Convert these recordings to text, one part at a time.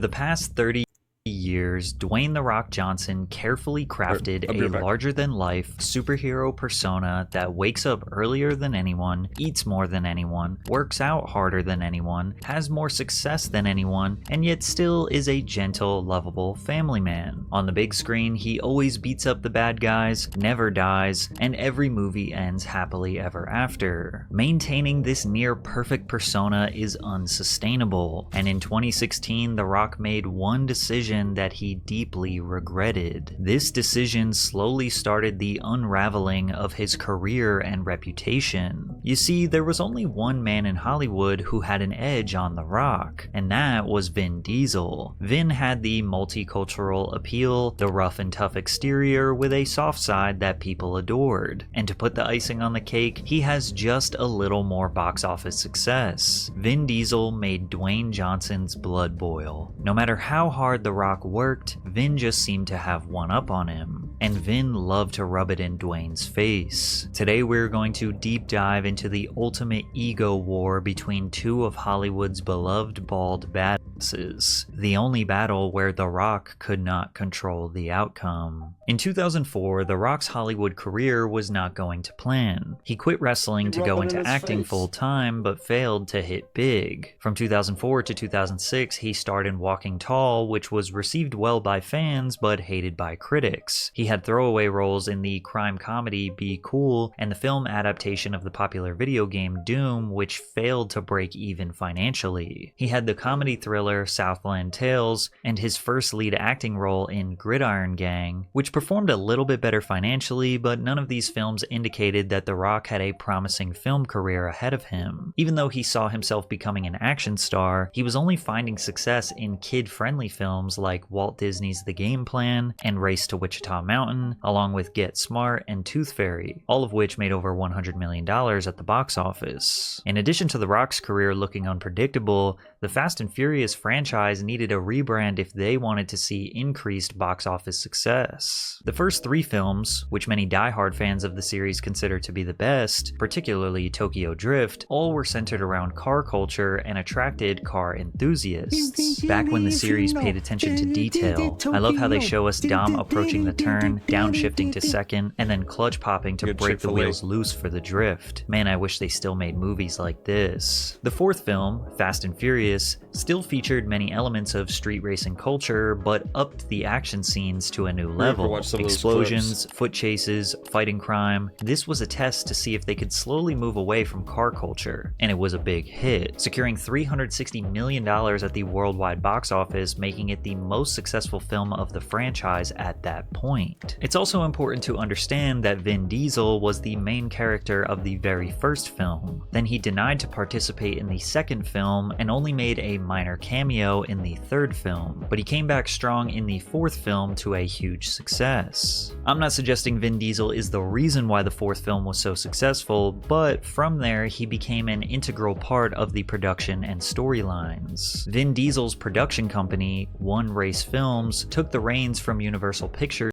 The past 30 years, Dwayne "The Rock" Johnson carefully crafted a larger-than-life superhero persona that wakes up earlier than anyone, eats more than anyone, works out harder than anyone, has more success than anyone, and yet still is a gentle, lovable family man. On the big screen, he always beats up the bad guys, never dies, and every movie ends happily ever after. Maintaining this near-perfect persona is unsustainable, and in 2016, The Rock made one decision that he deeply regretted. This decision slowly started the unraveling of his career and reputation. You see, there was only one man in Hollywood who had an edge on The Rock, and that was Vin Diesel. Vin had the multicultural appeal, the rough and tough exterior with a soft side that people adored. And to put the icing on the cake, he has just a little more box office success. Vin Diesel made Dwayne Johnson's blood boil. No matter how hard The Rock worked, Vin just seemed to have one up on him, and Vin loved to rub it in Dwayne's face. Today we're going to deep dive into the ultimate ego war between two of Hollywood's beloved bald badasses, the only battle where The Rock could not control the outcome. In 2004, The Rock's Hollywood career was not going to plan. He quit wrestling to go into acting full-time, but failed to hit big. From 2004 to 2006, he starred in Walking Tall, which was received well by fans, but hated by critics. He had throwaway roles in the crime comedy Be Cool and the film adaptation of the popular video game Doom, which failed to break even financially. He had the comedy thriller Southland Tales, and his first lead acting role in Gridiron Gang, which performed a little bit better financially, but none of these films indicated that The Rock had a promising film career ahead of him. Even though he saw himself becoming an action star, he was only finding success in kid-friendly films like Walt Disney's The Game Plan and Race to Wichita Mountain, along with Get Smart and Tooth Fairy, all of which made over $100 million at the box office. In addition to The Rock's career looking unpredictable, the Fast and Furious franchise needed a rebrand if they wanted to see increased box office success. The first three films, which many die-hard fans of the series consider to be the best, particularly Tokyo Drift, all were centered around car culture and attracted car enthusiasts. Back when the series paid attention to detail, I love how they show us Dom approaching the turn, downshifting to second, and then clutch popping to break the wheels loose for the drift. Man, I wish they still made movies like this. The fourth film, Fast and Furious, still featured many elements of street racing culture, but upped the action scenes to a new level. Explosions, foot chases, fighting crime. This was a test to see if they could slowly move away from car culture, and it was a big hit, securing $360 million at the worldwide box office, making it the most successful film of the franchise at that point. It's also important to understand that Vin Diesel was the main character of the very first film. Then he denied to participate in the second film and only made a minor cameo in the third film, but he came back strong in the fourth film to a huge success. I'm not suggesting Vin Diesel is the reason why the fourth film was so successful, but from there he became an integral part of the production and storylines. Vin Diesel's production company, One Race Films, took the reins from Universal Pictures.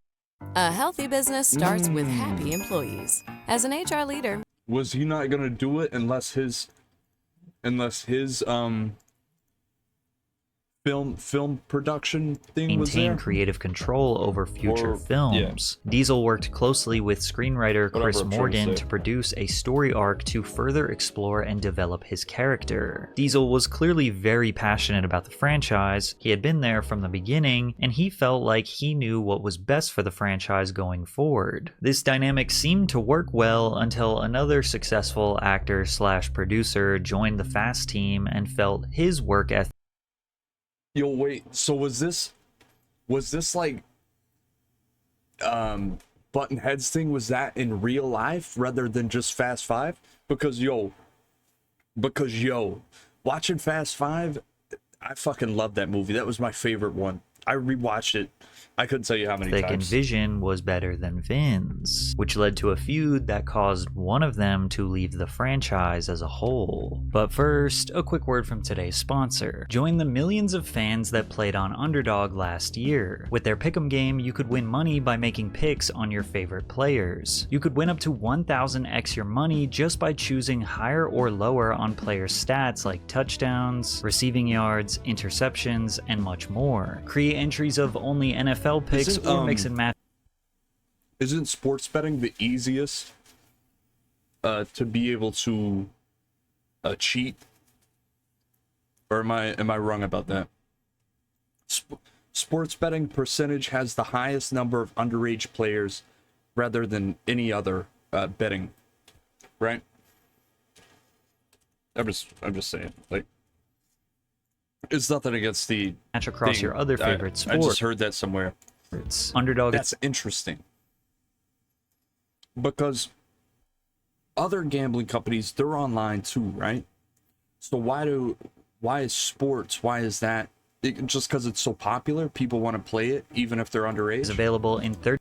A healthy business starts with happy employees. As an HR leader, was he not gonna do it unless his film production thing was there? Maintain creative control over future films. Yeah. Diesel worked closely with screenwriter Chris Morgan to produce a story arc to further explore and develop his character. Diesel was clearly very passionate about the franchise. He had been there from the beginning, and he felt like he knew what was best for the franchise going forward. This dynamic seemed to work well until another successful actor/producer joined the Fast team and felt his work ethic. Yo, wait, so was this like Buttonhead's thing, was that in real life rather than just Fast Five? Because yo, watching Fast Five, I fucking love that movie. That was my favorite one. I rewatched it. I couldn't tell you how many Thick and times. Vision was better than Vince, which led to a feud that caused one of them to leave the franchise as a whole. But first, a quick word from today's sponsor. Join the millions of fans that played on Underdog last year. With their pick'em game, you could win money by making picks on your favorite players. You could win up to 1000x your money just by choosing higher or lower on players' stats like touchdowns, receiving yards, interceptions, and much more. Create entries of only NFL picks or mix and match. Isn't sports betting the easiest to be able to cheat? Or am I wrong about that? Sports betting percentage has the highest number of underage players rather than any other betting, right? I'm just saying, like, it's nothing against the match across thing. your other favorite sport. I just heard that somewhere. Underdog. That's interesting. Because other gambling companies, they're online too, right? So why is sports? Why is that? Just because it's so popular, people want to play it, even if they're underage? Is available in 30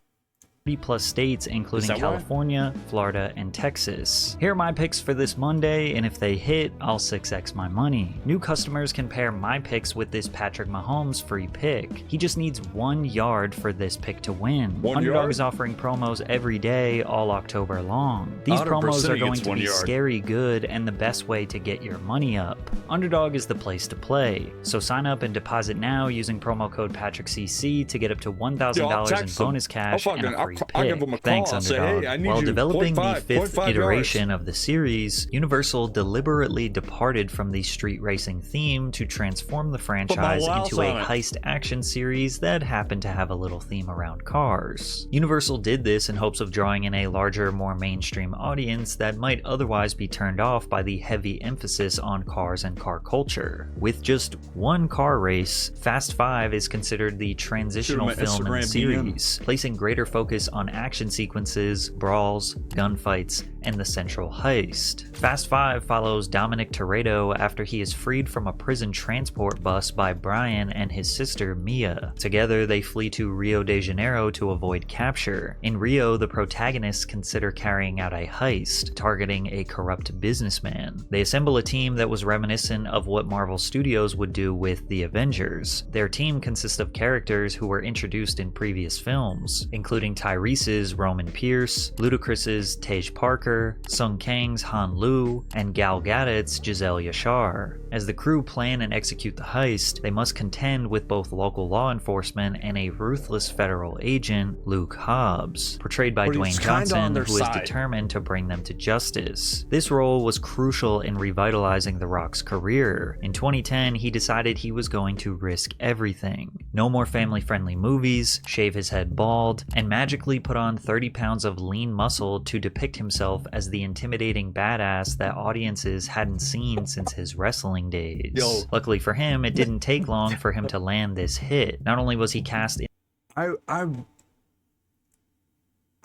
plus states, including that California, Florida, and Texas. Here are my picks for this Monday, and if they hit, I'll 6x my money. New customers can pair my picks with this Patrick Mahomes free pick. He just needs 1 yard for this pick to win. Underdog is offering promos every day, all October long. These promos are going to be scary good and the best way to get your money up. Underdog is the place to play. So sign up and deposit now using promo code PatrickCC to get up to $1,000 in bonus cash and a free I'll give them a call. Thanks, I'll say, Underdog. hey, I need While you developing 0.5, the fifth 0.5 iteration yards. of the series, Universal deliberately departed from the street racing theme to transform the franchise into a heist action series that happened to have a little theme around cars. Universal did this in hopes of drawing in a larger, more mainstream audience that might otherwise be turned off by the heavy emphasis on cars and car culture. With just one car race, Fast 5 is considered the transitional film in the series, placing greater focus on action sequences, brawls, gunfights, and the central heist. Fast 5 follows Dominic Toretto after he is freed from a prison transport bus by Brian and his sister Mia. Together, they flee to Rio de Janeiro to avoid capture. In Rio, the protagonists consider carrying out a heist, targeting a corrupt businessman. They assemble a team that was reminiscent of what Marvel Studios would do with the Avengers. Their team consists of characters who were introduced in previous films, including Tyrese's Roman Pierce, Ludacris's Tej Parker, Sung Kang's Han Lu, and Gal Gadot's Giselle Yashar. As the crew plan and execute the heist, they must contend with both local law enforcement and a ruthless federal agent, Luke Hobbs, portrayed by Dwayne Johnson, who is determined to bring them to justice. This role was crucial in revitalizing The Rock's career. In 2010, he decided he was going to risk everything. No more family-friendly movies, shave his head bald, and magically put on 30 pounds of lean muscle to depict himself as the intimidating badass that audiences hadn't seen since his wrestling days. Luckily for him, it didn't take long for him to land this hit. Not only was he cast in I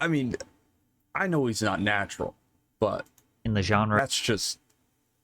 mean, I know he's not natural, but in the genre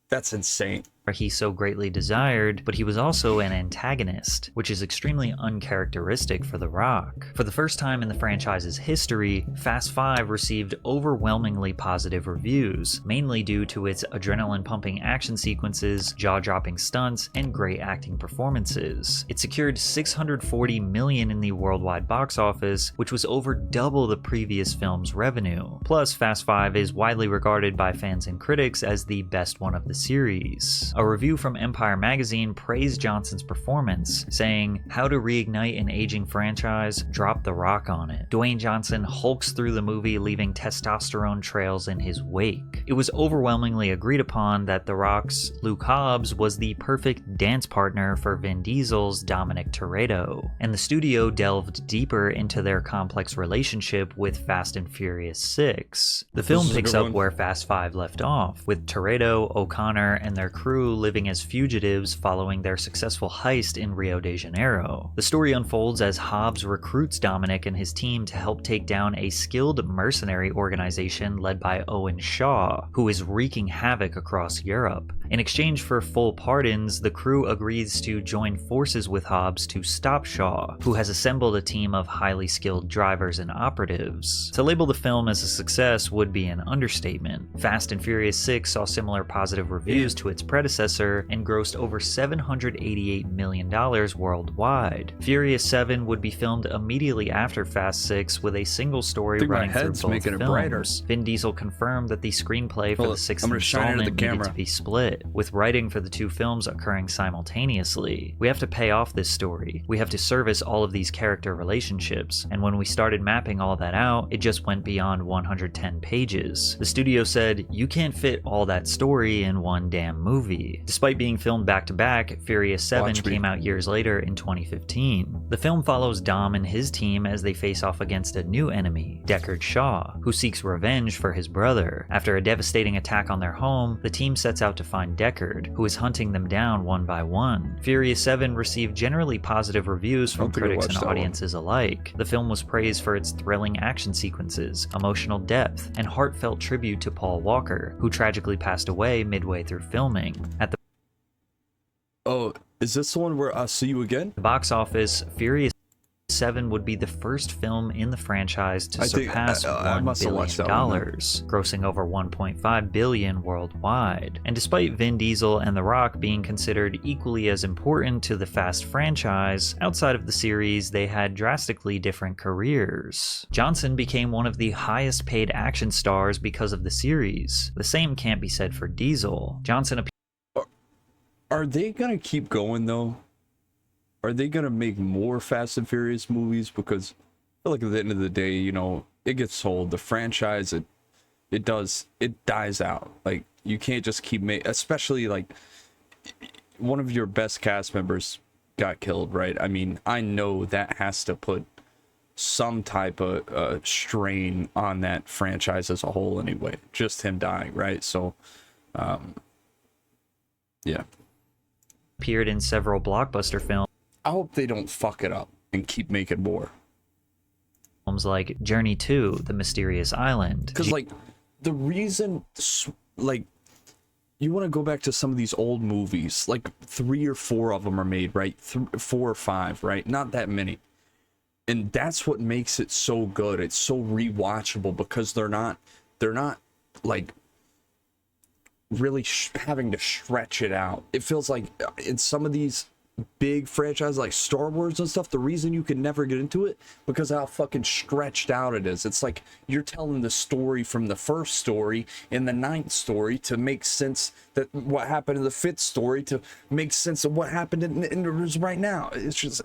that's insane. he so greatly desired, but he was also an antagonist, which is extremely uncharacteristic for The Rock. For the first time in the franchise's history, Fast 5 received overwhelmingly positive reviews, mainly due to its adrenaline-pumping action sequences, jaw-dropping stunts, and great acting performances. It secured $640 million in the worldwide box office, which was over double the previous film's revenue. Plus, Fast 5 is widely regarded by fans and critics as the best one of the series. A review from Empire magazine praised Johnson's performance, saying, "How to reignite an aging franchise? Drop The Rock on it." Dwayne Johnson hulks through the movie, leaving testosterone trails in his wake. It was overwhelmingly agreed upon that The Rock's Luke Hobbs was the perfect dance partner for Vin Diesel's Dominic Toretto, and the studio delved deeper into their complex relationship with Fast and Furious 6. The film picks up where Fast 5 left off, with Toretto, O'Connor, and their crew living as fugitives following their successful heist in Rio de Janeiro. The story unfolds as Hobbs recruits Dominic and his team to help take down a skilled mercenary organization led by Owen Shaw, who is wreaking havoc across Europe. In exchange for full pardons, the crew agrees to join forces with Hobbs to stop Shaw, who has assembled a team of highly skilled drivers and operatives. To label the film as a success would be an understatement. Fast and Furious 6 saw similar positive reviews to its predecessor and grossed over $788 million worldwide. Furious 7 would be filmed immediately after Fast 6 with a single story running through both films. Vin Diesel confirmed that the screenplay for the sixth installment needed to be split, with writing for the two films occurring simultaneously. We have to pay off this story. We have to service all of these character relationships, and when we started mapping all that out, it just went beyond 110 pages. The studio said, you can't fit all that story in one damn movie. Despite being filmed back-to-back, Furious 7 came out years later in 2015. The film follows Dom and his team as they face off against a new enemy, Deckard Shaw, who seeks revenge for his brother. After a devastating attack on their home, the team sets out to find Deckard, who is hunting them down one by one. Furious 7 received generally positive reviews from critics and audiences alike. The film was praised for its thrilling action sequences, emotional depth, and heartfelt tribute to Paul Walker, who tragically passed away midway through filming. At the is this the one where I'll see you again? The box office, Furious 7 would be the first film in the franchise to surpass $1 billion, grossing over $1.5 billion worldwide. And despite Vin Diesel and The Rock being considered equally as important to the Fast franchise, outside of the series, they had drastically different careers. Johnson became one of the highest paid action stars because of the series. The same can't be said for Diesel. Johnson Are they gonna keep going though? Are they gonna make more Fast and Furious movies? Because I feel like at the end of the day, you know, it gets old. The franchise, it dies out. Like, you can't just keep making, especially like one of your best cast members got killed, right? I mean, I know that has to put some type of strain on that franchise as a whole anyway. Just him dying, right? So, yeah. Appeared in several blockbuster films. I hope they don't fuck it up and keep making more. Films like Journey to the Mysterious Island. Because, like, the reason, like, you want to go back to some of these old movies, like 3 or 4 of them are made, right? 4 or 5, right? Not that many. And that's what makes it so good. It's so rewatchable because they're not like really having to stretch it out. It feels like in some of these big franchises like Star Wars and stuff, the reason you can never get into it because of how fucking stretched out it is. It's like you're telling the story from the first story in the 9th story to make sense that what happened in the 5th story to make sense of what happened in right now. It's just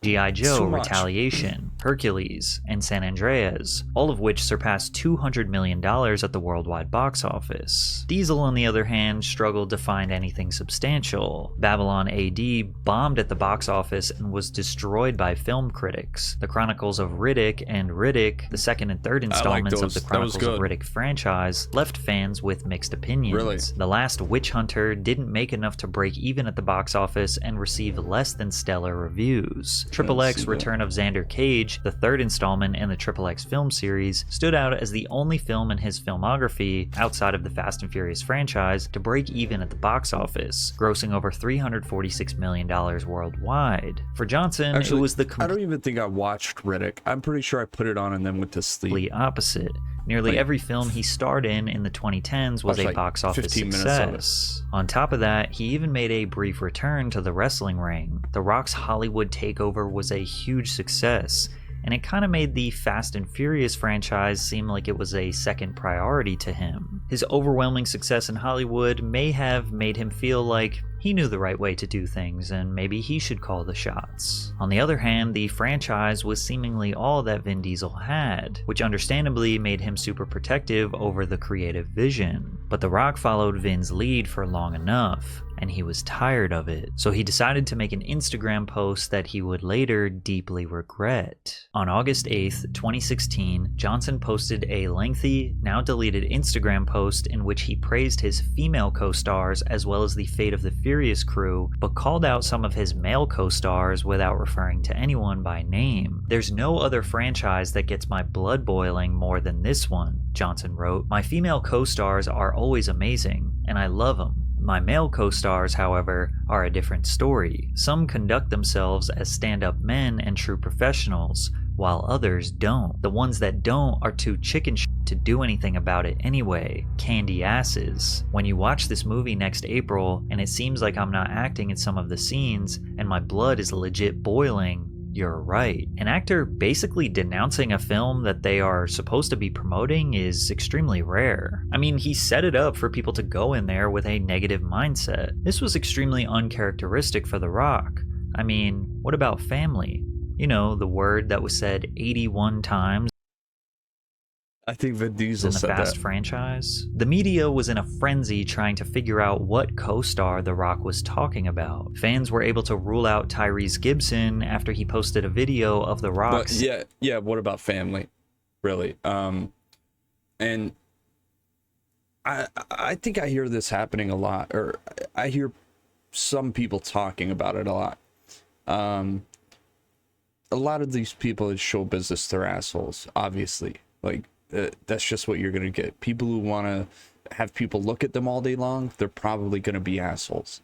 G.I. Joe, Retaliation, Hercules, and San Andreas, all of which surpassed $200 million at the worldwide box office. Diesel, on the other hand, struggled to find anything substantial. Babylon AD bombed at the box office and was destroyed by film critics. The Chronicles of Riddick and Riddick, the second and third installments of the Chronicles of Riddick franchise, left fans with mixed opinions. Really? The Last Witch Hunter didn't make enough to break even at the box office and receive less than stellar reviews. XXX Return of Xander Cage, the third installment in the XXX film series, stood out as the only film in his filmography outside of the Fast and Furious franchise to break even at the box office, grossing over $346 million worldwide. For Johnson, actually, it was the I don't even think I watched Riddick. I'm pretty sure I put it on and then went to sleep. Complete opposite. Nearly every film he starred in the 2010s was a box office success. On top of that, he even made a brief return to the wrestling ring. The Rock's Hollywood takeover was a huge success, and it kind of made the Fast and Furious franchise seem like it was a second priority to him. His overwhelming success in Hollywood may have made him feel like he knew the right way to do things, and maybe he should call the shots. On the other hand, the franchise was seemingly all that Vin Diesel had, which understandably made him super protective over the creative vision. But The Rock followed Vin's lead for long enough, and he was tired of it, so he decided to make an Instagram post that he would later deeply regret. On August 8th, 2016, Johnson posted a lengthy, now deleted Instagram post in which he praised his female co-stars as well as the fate of the Furious crew, but called out some of his male co-stars without referring to anyone by name. "There's no other franchise that gets my blood boiling more than this one," Johnson wrote. "My female co-stars are always amazing, and I love them. My male co-stars, however, are a different story. Some conduct themselves as stand-up men and true professionals, while others don't. The ones that don't are too chicken shit to do anything about it anyway. Candy asses. When you watch this movie next April, and it seems like I'm not acting in some of the scenes, and my blood is legit boiling, you're right. An actor basically denouncing a film that they are supposed to be promoting is extremely rare. I mean, he set it up for people to go in there with a negative mindset. This was extremely uncharacteristic for The Rock. I mean, what about family? You know, the word that was said 81 times I think Vin Diesel in the said Fast that. franchise. The media was in a frenzy trying to figure out what co-star The Rock was talking about. Fans were able to rule out Tyrese Gibson after he posted a video of The Rock. But yeah, what about family? Really? And I think I hear this happening a lot, or I hear some people talking about it a lot. A lot of these people in show business, they're assholes, obviously. Like, that's just what you're going to get. People who want to have people look at them all day long, they're probably going to be assholes.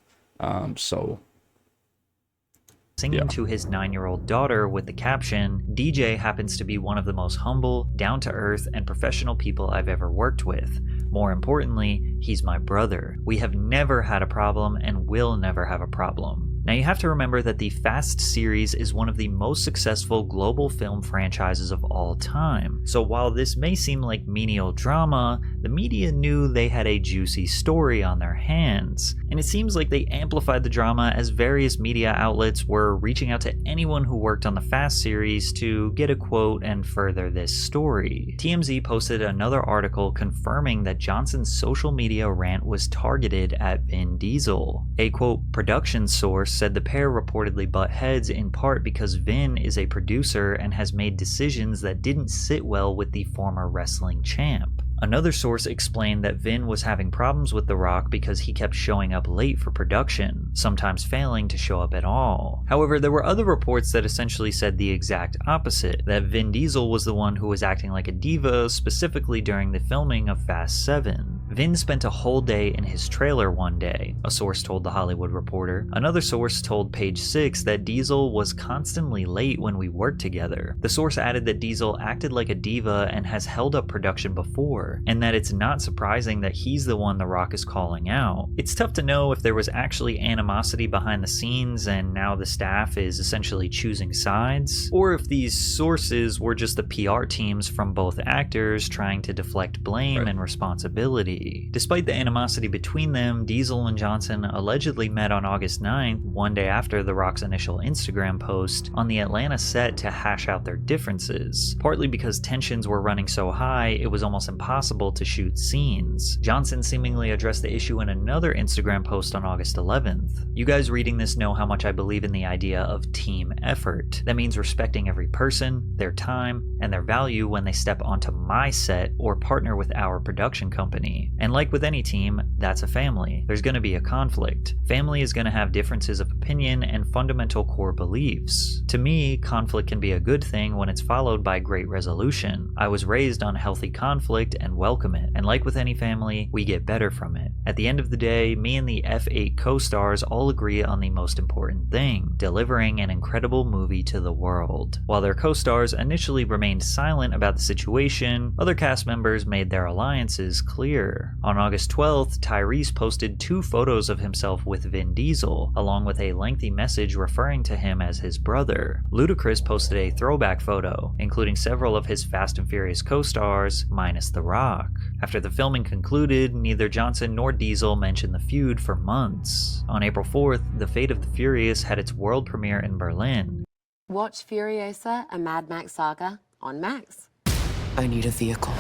Singing to his 9-year-old daughter with the caption, "DJ happens to be one of the most humble, down-to-earth, and professional people I've ever worked with. More importantly, he's my brother. We have never had a problem and will never have a problem." Now you have to remember that the Fast series is one of the most successful global film franchises of all time. So while this may seem like menial drama, the media knew they had a juicy story on their hands. And it seems like they amplified the drama as various media outlets were reaching out to anyone who worked on the Fast series to get a quote and further this story. TMZ posted another article confirming that Johnson's social media rant was targeted at Vin Diesel. A quote production source said the pair reportedly butt heads in part because Vin is a producer and has made decisions that didn't sit well with the former wrestling champ. Another source explained that Vin was having problems with The Rock because he kept showing up late for production, sometimes failing to show up at all. However, there were other reports that essentially said the exact opposite, that Vin Diesel was the one who was acting like a diva, specifically during the filming of Fast 7. Vin spent a whole day in his trailer one day, a source told The Hollywood Reporter. Another source told Page 6 that Diesel was constantly late when we worked together. The source added that Diesel acted like a diva and has held up production before, and that it's not surprising that he's the one The Rock is calling out. It's tough to know if there was actually animosity behind the scenes and now the staff is essentially choosing sides, or if these sources were just the PR teams from both actors trying to deflect blame and responsibility. Despite the animosity between them, Diesel and Johnson allegedly met on August 9th, one day after The Rock's initial Instagram post, on the Atlanta set to hash out their differences, partly because tensions were running so high it was almost impossible to shoot scenes. Johnson seemingly addressed the issue in another Instagram post on August 11th. You guys reading this know how much I believe in the idea of team effort. That means respecting every person, their time, and their value when they step onto my set or partner with our production company. And like with any team, that's a family. There's going to be a conflict. Family is going to have differences of opinion and fundamental core beliefs. To me, conflict can be a good thing when it's followed by great resolution. I was raised on healthy conflict and welcome it, and like with any family, we get better from it. At the end of the day, me and the F8 co-stars all agree on the most important thing, delivering an incredible movie to the world. While their co-stars initially remained silent about the situation, other cast members made their alliances clear. On August 12th, Tyrese posted 2 photos of himself with Vin Diesel, along with a lengthy message referring to him as his brother. Ludacris posted a throwback photo, including several of his Fast and Furious co-stars, minus The Rock. After the filming concluded, neither Johnson nor Diesel mentioned the feud for months. On April 4th, The Fate of the Furious had its world premiere in Berlin. Watch Furiosa, a Mad Max saga on Max. I need a vehicle.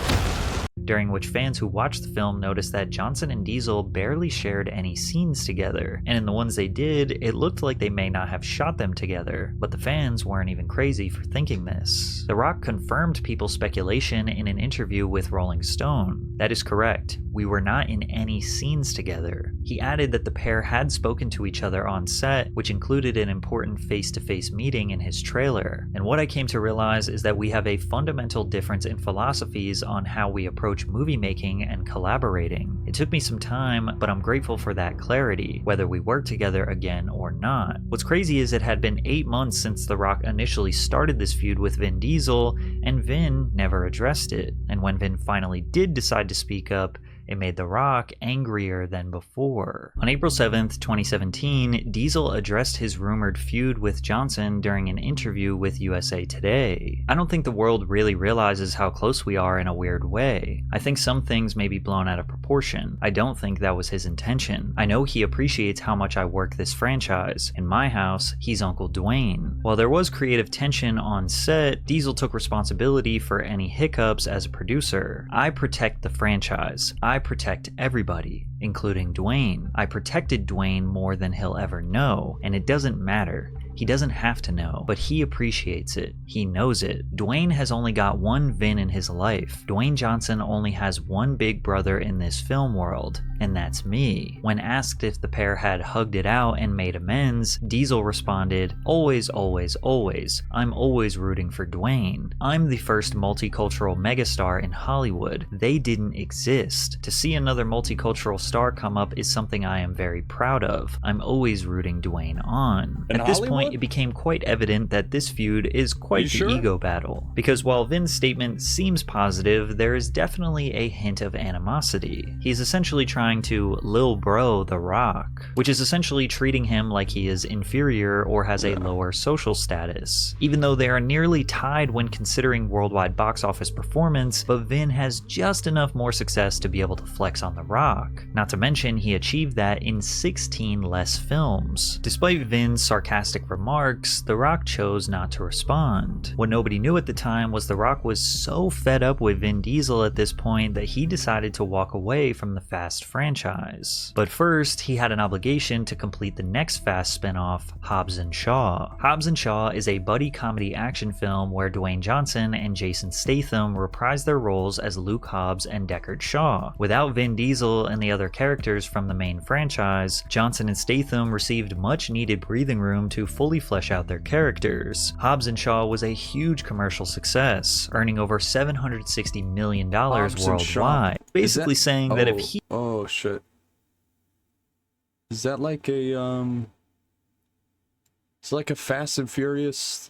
During which fans who watched the film noticed that Johnson and Diesel barely shared any scenes together, and in the ones they did, it looked like they may not have shot them together, but the fans weren't even crazy for thinking this. The Rock confirmed people's speculation in an interview with Rolling Stone. That is correct, we were not in any scenes together. He added that the pair had spoken to each other on set, which included an important face-to-face meeting in his trailer. And what I came to realize is that we have a fundamental difference in philosophies on how we approach approach movie making and collaborating. It took me some time, but I'm grateful for that clarity, whether we work together again or not. What's crazy is it had been 8 months since The Rock initially started this feud with Vin Diesel, and Vin never addressed it. And when Vin finally did decide to speak up, it made The Rock angrier than before. On April 7th, 2017, Diesel addressed his rumored feud with Johnson during an interview with USA Today. I don't think the world really realizes how close we are in a weird way. I think some things may be blown out of proportion. I don't think that was his intention. I know he appreciates how much I work this franchise. In my house, he's Uncle Dwayne. While there was creative tension on set, Diesel took responsibility for any hiccups as a producer. I protect the franchise. I protect everybody, including Dwayne. I protected Dwayne more than he'll ever know, and it doesn't matter. He doesn't have to know, but he appreciates it. He knows it. Dwayne has only got one Vin in his life. Dwayne Johnson only has one big brother in this film world, and that's me. When asked if the pair had hugged it out and made amends, Diesel responded, "Always, always, always. I'm always rooting for Dwayne. I'm the first multicultural megastar in Hollywood. They didn't exist. To see another multicultural star come up is something I am very proud of. I'm always rooting Dwayne on." At this point, it became quite evident that this feud is quite the ego battle. Because while Vin's statement seems positive, there is definitely a hint of animosity. He's essentially trying to lil bro The Rock, which is essentially treating him like he is inferior or has a lower social status. Even though they are nearly tied when considering worldwide box office performance, but Vin has just enough more success to be able to flex on The Rock. Not to mention, he achieved that in 16 less films. Despite Vin's sarcastic remarks, The Rock chose not to respond. What nobody knew at the time was The Rock was so fed up with Vin Diesel at this point that he decided to walk away from the Fast franchise. But first, he had an obligation to complete the next Fast spinoff, Hobbs and Shaw. Hobbs and Shaw is a buddy comedy action film where Dwayne Johnson and Jason Statham reprise their roles as Luke Hobbs and Deckard Shaw. Without Vin Diesel and the other characters from the main franchise, Johnson and Statham received much needed breathing room to fully flesh out their characters. Hobbs and Shaw was a huge commercial success, earning over $760 million worldwide. Basically saying that if he... Oh shit. Is that like a it's like a Fast and Furious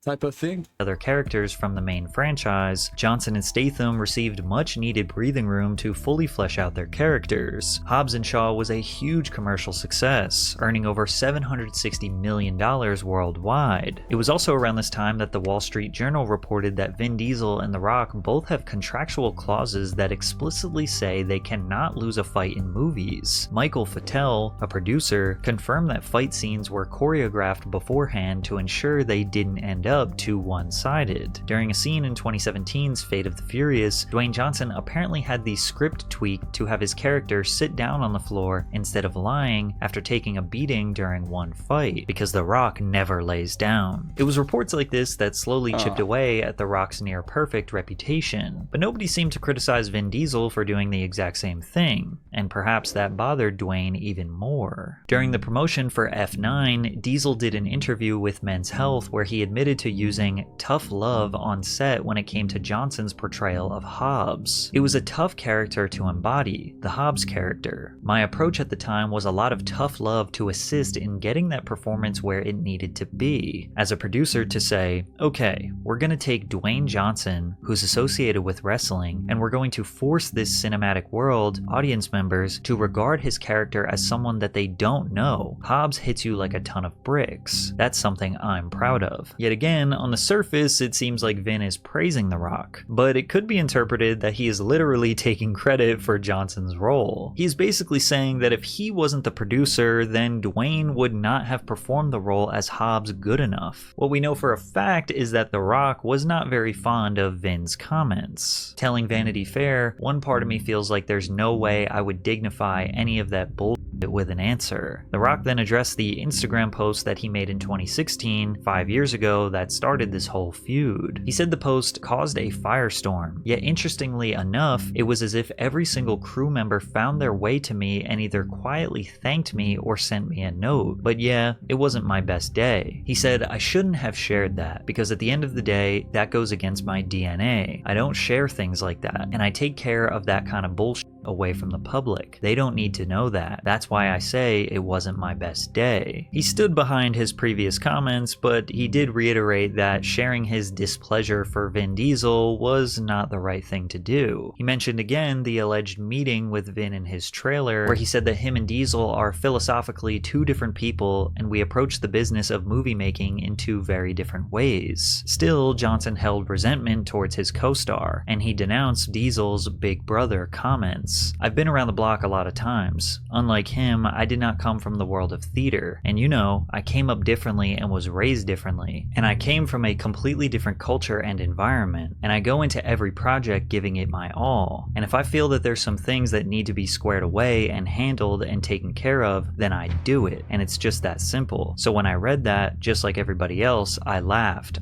type of thing? Other characters from the main franchise, Johnson and Statham received much needed breathing room to fully flesh out their characters. Hobbs and Shaw was a huge commercial success, earning over $760 million worldwide. It was also around this time that the Wall Street Journal reported that Vin Diesel and The Rock both have contractual clauses that explicitly say they cannot lose a fight in movies. Michael Fattel, a producer, confirmed that fight scenes were choreographed beforehand to ensure they didn't end up too one-sided. During a scene in 2017's Fate of the Furious, Dwayne Johnson apparently had the script tweaked to have his character sit down on the floor instead of lying after taking a beating during one fight, because The Rock never lays down. It was reports like this that slowly chipped away at The Rock's near-perfect reputation, but nobody seemed to criticize Vin Diesel for doing the exact same thing, and perhaps that bothered Dwayne even more. During the promotion for F9, Diesel did an interview with Men's Health where he admitted to using tough love on set when it came to Johnson's portrayal of Hobbs. It was a tough character to embody, the Hobbs character. My approach at the time was a lot of tough love to assist in getting that performance where it needed to be. As a producer, to say, okay, we're gonna take Dwayne Johnson, who's associated with wrestling, and we're going to force this cinematic world, audience members, to regard his character as someone that they don't know. Hobbs hits you like a ton of bricks. That's something I'm proud of. Yet again, on the surface, it seems like Vin is praising The Rock, but it could be interpreted that he is literally taking credit for Johnson's role. He is basically saying that if he wasn't the producer, then Dwayne would not have performed the role as Hobbs good enough. What we know for a fact is that The Rock was not very fond of Vin's comments. Telling Vanity Fair, one part of me feels like there's no way I would dignify any of that bull with an answer. The Rock then addressed the Instagram post that he made in 2016, 5 years ago, that started this whole feud. He said the post caused a firestorm, yet interestingly enough, it was as if every single crew member found their way to me and either quietly thanked me or sent me a note. But yeah, it wasn't my best day. He said, I shouldn't have shared that, because at the end of the day, that goes against my DNA. I don't share things like that, and I take care of that kind of bullshit away from the public. They don't need to know that. That's why I say it wasn't my best day. He stood behind his previous comments, but he did reiterate that sharing his displeasure for Vin Diesel was not the right thing to do. He mentioned again the alleged meeting with Vin in his trailer, where he said that him and Diesel are philosophically two different people and we approach the business of movie making in two very different ways. Still, Johnson held resentment towards his co-star, and he denounced Diesel's big brother comments. I've been around the block a lot of times. Unlike him, I did not come from the world of theater, and you know, I came up differently and was raised differently, and I came from a completely different culture and environment, and I go into every project giving it my all, and if I feel that there's some things that need to be squared away and handled and taken care of, then I do it, and it's just that simple. So when I read that, just like everybody else, I laughed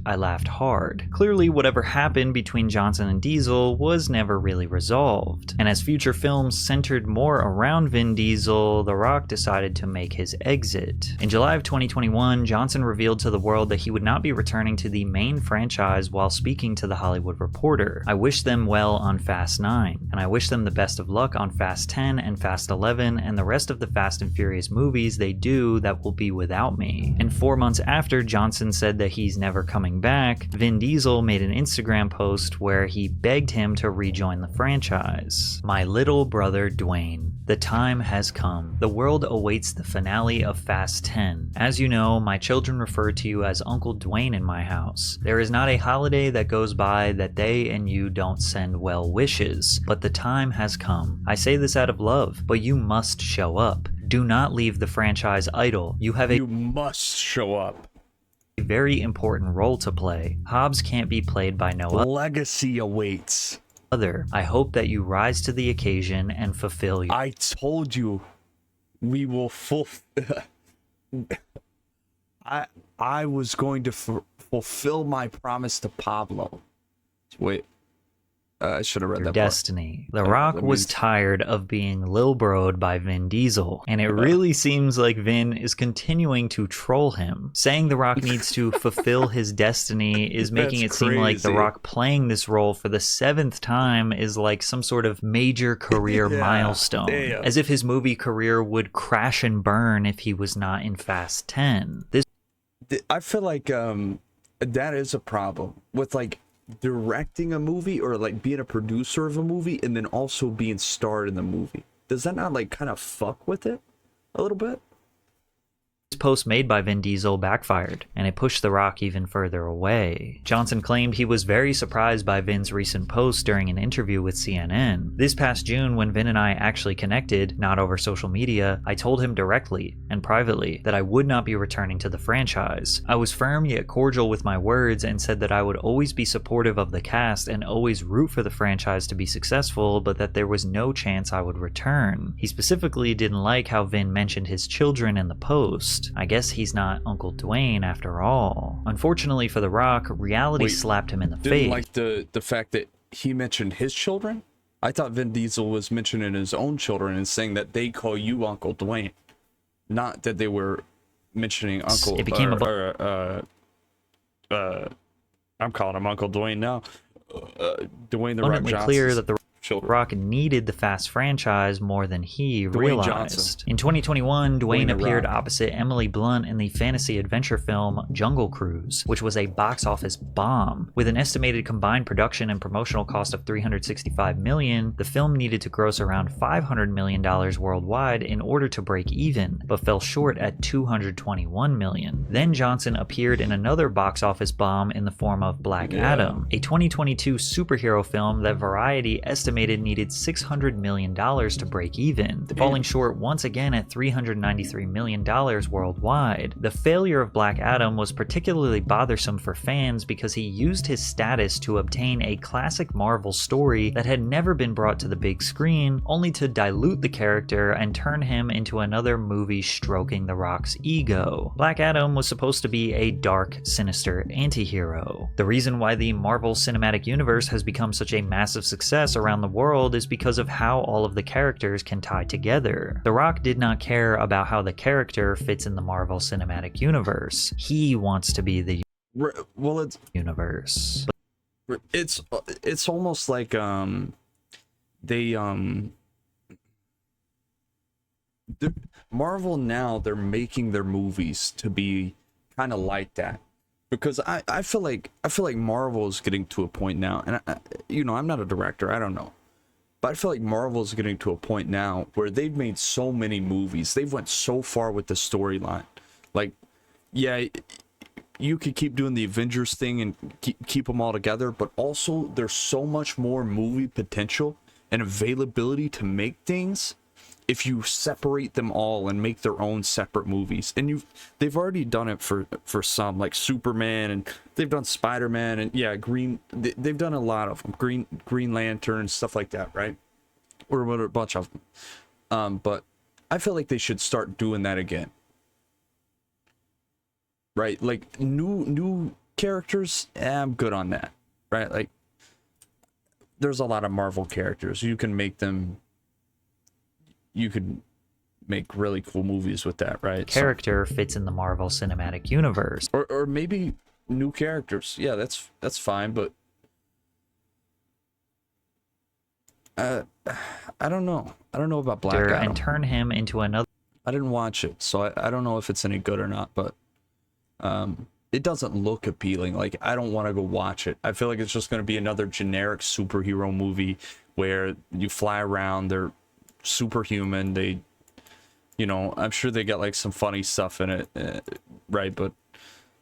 hard. Clearly, whatever happened between Johnson and Diesel was never really resolved, and as future films centered more around Vin Diesel, The Rock decided to make his exit. In July of 2021, Johnson revealed to the world that he would not be returning to the main franchise while speaking to The Hollywood Reporter. I wish them well on Fast 9, and I wish them the best of luck on Fast 10 and Fast 11 and the rest of the Fast and Furious movies they do that will be without me. And 4 months after Johnson said that he's never coming back, Vin Diesel made an Instagram post where he begged him to rejoin the franchise. My little brother Dwayne, the time has come. The world awaits the finale of Fast 10. As you know, my children refer to you as Uncle Dwayne in my house. There is not a holiday that goes by that they and you don't send well wishes, but the time has come. I say this out of love, but you must show up. Do not leave the franchise idle. You must show up. A very important role to play. Hobbs can't be played by no other. Legacy awaits. I hope that you rise to the occasion and fulfill your— I told you we will I was going to fulfill my promise to Pablo. Wait. I should have read that destiny. The Rock was tired of being Lil Bro'd by Vin Diesel, and it really seems like Vin is continuing to troll him. Saying The Rock needs to fulfill his destiny is making it seem like The Rock playing this role for the 7th time is like some sort of major career milestone. Damn. As if his movie career would crash and burn if he was not in Fast 10. I feel like that is a problem with like directing a movie or like being a producer of a movie and then also being starred in the movie. Does that not like kind of fuck with it a little bit? This post made by Vin Diesel backfired, and it pushed The Rock even further away. Johnson claimed he was very surprised by Vin's recent post during an interview with CNN. This past June, when Vin and I actually connected, not over social media, I told him directly and privately that I would not be returning to the franchise. I was firm yet cordial with my words and said that I would always be supportive of the cast and always root for the franchise to be successful, but that there was no chance I would return. He specifically didn't like how Vin mentioned his children in the post. I guess he's not Uncle Dwayne after all. Unfortunately for The Rock, reality slapped him in the face. Didn't like the fact that he mentioned his children? I thought Vin Diesel was mentioning his own children and saying that they call you Uncle Dwayne. Not that they were mentioning Uncle... It became I'm calling him Uncle Dwayne now. Dwayne The Rock abundantly Johnson. clear that The Rock needed the Fast franchise more than he realized. In 2021, Dwayne appeared opposite Emily Blunt in the fantasy adventure film Jungle Cruise, which was a box office bomb. With an estimated combined production and promotional cost of $365 million, the film needed to gross around $500 million worldwide in order to break even, but fell short at $221 million. Then Johnson appeared in another box office bomb in the form of Black Adam, a 2022 superhero film that Variety estimated estimated needed $600 million to break even, falling short once again at $393 million worldwide. The failure of Black Adam was particularly bothersome for fans because he used his status to obtain a classic Marvel story that had never been brought to the big screen, only to dilute the character and turn him into another movie stroking The Rock's ego. Black Adam was supposed to be a dark, sinister anti-hero. The reason why the Marvel Cinematic Universe has become such a massive success around the world is because of how all of the characters can tie together. The Rock did not care about how the character fits in the Marvel Cinematic Universe. He wants to be the universe. It's almost like Marvel now, they're making their movies to be kind of like that, because I feel like Marvel is getting to a point now, and I'm not a director, I don't know, but I feel like Marvel is getting to a point now where they've made so many movies, they've went so far with the storyline. Like, yeah, you could keep doing the Avengers thing and keep them all together, but also there's so much more movie potential and availability to make things if you separate them all and make their own separate movies. And they've already done it for some, like Superman, and they've done Spider-Man, and yeah, they've done a lot of them, Green Lantern, stuff like that, right? Or a bunch of them. But I feel like they should start doing that again, right? Like new characters, I'm good on that, right? Like, there's a lot of Marvel characters, you can make them, you could make really cool movies with that, right? Character fits in the Marvel Cinematic Universe. Or maybe new characters. Yeah, that's fine, but I don't know. I don't know about Black Adam. And turn him into another. I didn't watch it, so I don't know if it's any good or not, but it doesn't look appealing. Like, I don't want to go watch it. I feel like it's just going to be another generic superhero movie where you fly around, they're superhuman, they, I'm sure they got like some funny stuff in it, right? But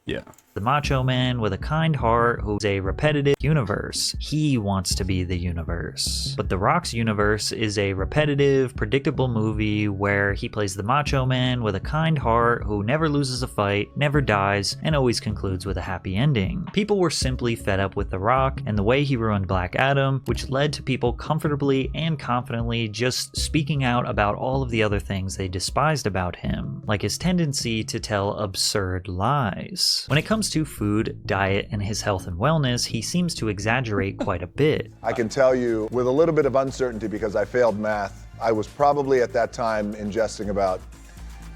yeah, the Macho Man with a kind heart who's a repetitive universe. He wants to be the universe. But The Rock's universe is a repetitive, predictable movie where he plays the Macho Man with a kind heart who never loses a fight, never dies, and always concludes with a happy ending. People were simply fed up with The Rock and the way he ruined Black Adam, which led to people comfortably and confidently just speaking out about all of the other things they despised about him, like his tendency to tell absurd lies. When it comes to food, diet, and his health and wellness, he seems to exaggerate quite a bit. I can tell you with a little bit of uncertainty, because I failed math, I was probably at that time ingesting about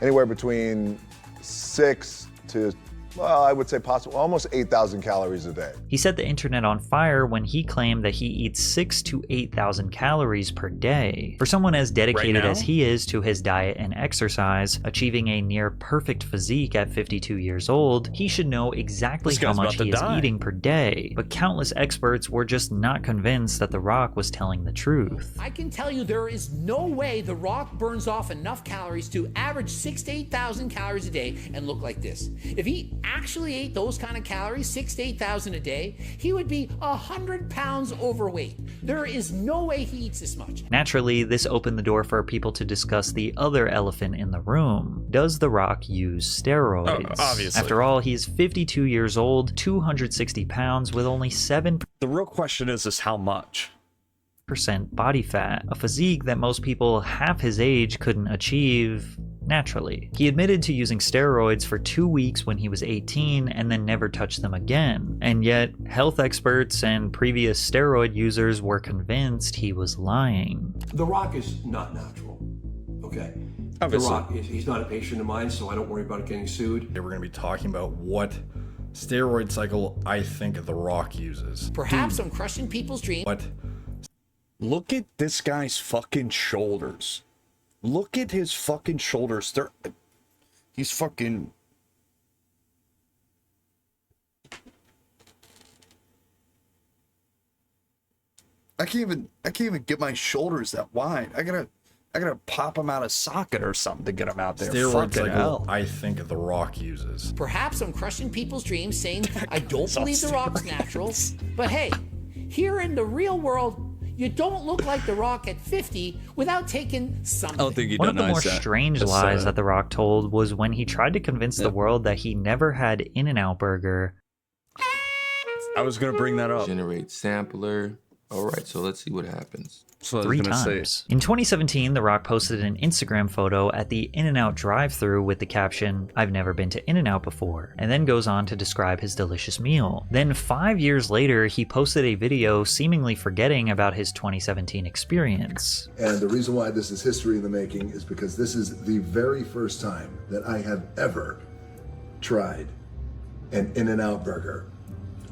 anywhere between 6 to, well, I would say possible almost 8,000 calories a day. He set the internet on fire when he claimed that he eats 6,000 to 8,000 calories per day. For someone as dedicated as he is to his diet and exercise, achieving a near perfect physique at 52 years old, he should know exactly how much he is eating per day. But countless experts were just not convinced that The Rock was telling the truth. I can tell you there is no way The Rock burns off enough calories to average 6,000 to 8,000 calories a day and look like this. If he actually ate those kind of calories, 6,000 to 8,000 a day, he would be 100 pounds overweight. There is no way he eats this much. Naturally, this opened the door for people to discuss the other elephant in the room. Does The Rock use steroids? Oh, obviously. After all, he's 52 years old, 260 pounds, with only 7%. The real question is how much? Body fat, a physique that most people half his age couldn't achieve naturally. He admitted to using steroids for 2 weeks when he was 18 and then never touched them again. And yet, health experts and previous steroid users were convinced he was lying. The Rock is not natural, okay? Obviously. The Rock, he's not a patient of mine, so I don't worry about getting sued. We're going to be talking about what steroid cycle I think The Rock uses. Perhaps I'm crushing people's dreams. What? Look at this guy's fucking shoulders. Look at his fucking shoulders. He's fucking... I can't even get my shoulders that wide. I gotta pop them out of socket or something to get them out there. Steroid Fucking cycle hell. I think The Rock uses. Perhaps I'm crushing people's dreams saying I don't believe The Rock's natural. But hey, here in the real world, You don't look like The Rock at 50 without taking something. I don't think he One of the more denies that. strange That's, lies that The Rock told was when he tried to convince the world that he never had In-N-Out Burger. I was gonna bring that up. Generate sampler. All right, so let's see what happens. So I was 3 gonna say, times. In 2017, The Rock posted an Instagram photo at the In-N-Out drive-thru with the caption, "I've never been to In-N-Out before," and then goes on to describe his delicious meal. Then 5 years later, he posted a video seemingly forgetting about his 2017 experience. And the reason why this is history in the making is because this is the very first time that I have ever tried an In-N-Out burger,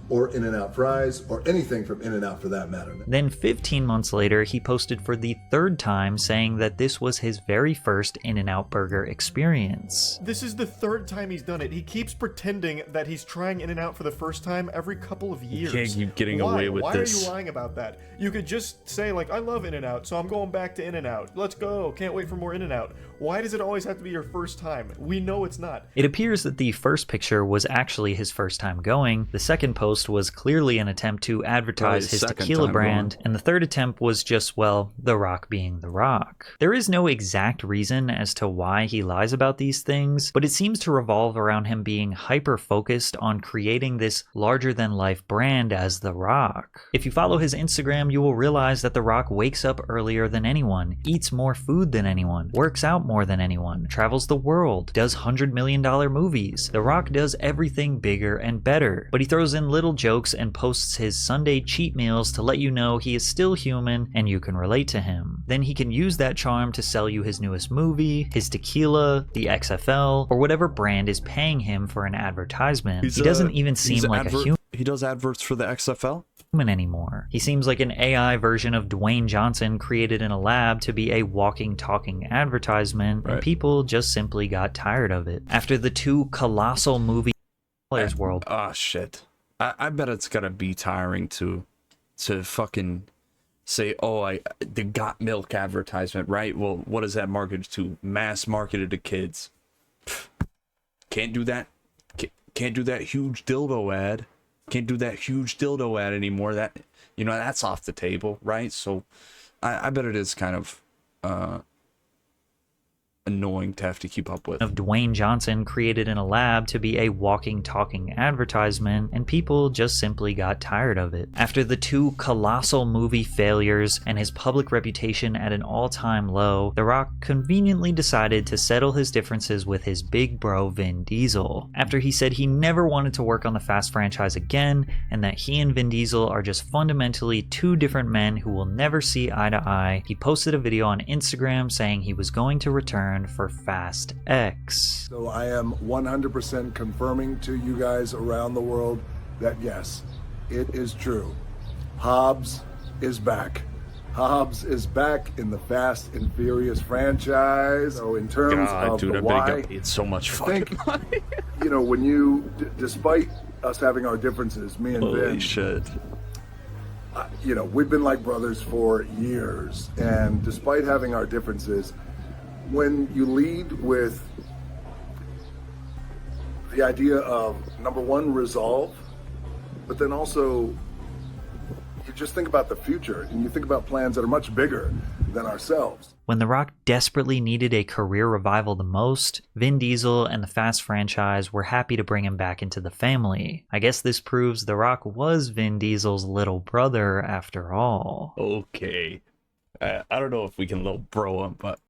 or In-N-Out fries, or anything from In-N-Out for that matter. Then 15 months later, he posted for the 3rd time saying that this was his very first In-N-Out burger experience. This is the 3rd time he's done it. He keeps pretending that he's trying In-N-Out for the first time every couple of years. can't keep getting Why? away with Why this. are you lying about that? You could just say, like, I love In-N-Out, so I'm going back to In-N-Out. Let's go. Can't wait for more In-N-Out. Why does it always have to be your first time? We know it's not. It appears that the first picture was actually his first time going, the second post was clearly an attempt to advertise his tequila brand, and the third attempt was just, well, The Rock being The Rock. There is no exact reason as to why he lies about these things, but it seems to revolve around him being hyper-focused on creating this larger-than-life brand as The Rock. If you follow his Instagram, you will realize that The Rock wakes up earlier than anyone, eats more food than anyone, works out more than anyone, travels the world, does $100 million movies. The Rock does everything bigger and better, but he throws in little jokes and posts his Sunday cheat meals to let you know he is still human and you can relate to him. Then he can use that charm to sell you his newest movie, his tequila, the XFL, or whatever brand is paying him for an advertisement. He doesn't even seem like a human. He does adverts for the XFL? Anymore. He seems like an AI version of Dwayne Johnson created in a lab to be a walking, talking advertisement, and people just simply got tired of it. After the 2 colossal movie Players World. Oh shit. I bet it's gotta be tiring to fucking say, oh, the Got Milk advertisement, right? Well, what is that marketed to? Mass marketed to kids. Can't do that. Can't do that huge dildo ad. Can't do that huge dildo ad anymore. That, you know, that's off the table, right? So I bet it is kind of annoying to have to keep up with. Of Dwayne Johnson created in a lab to be a walking, talking advertisement, and people just simply got tired of it. After the 2 colossal movie failures and his public reputation at an all-time low, The Rock conveniently decided to settle his differences with his big bro Vin Diesel. After he said he never wanted to work on the Fast franchise again, and that he and Vin Diesel are just fundamentally 2 different men who will never see eye to eye, he posted a video on Instagram saying he was going to return for Fast X. So I am 100% confirming to you guys around the world that yes, it is true. Hobbs is back. Hobbs is back in the Fast and Furious franchise. So in terms of dude, the I why, bet it's so much fucking money. you know, when you, despite us having our differences, me and Holy Vin, shit. you know, we've been like brothers for years, and despite having our differences, when you lead with the idea of, number one, resolve, but then also you just think about the future and you think about plans that are much bigger than ourselves. When The Rock desperately needed a career revival the most, Vin Diesel and the Fast franchise were happy to bring him back into the family. I guess this proves The Rock was Vin Diesel's little brother after all. Okay. I don't know if we can little bro him, but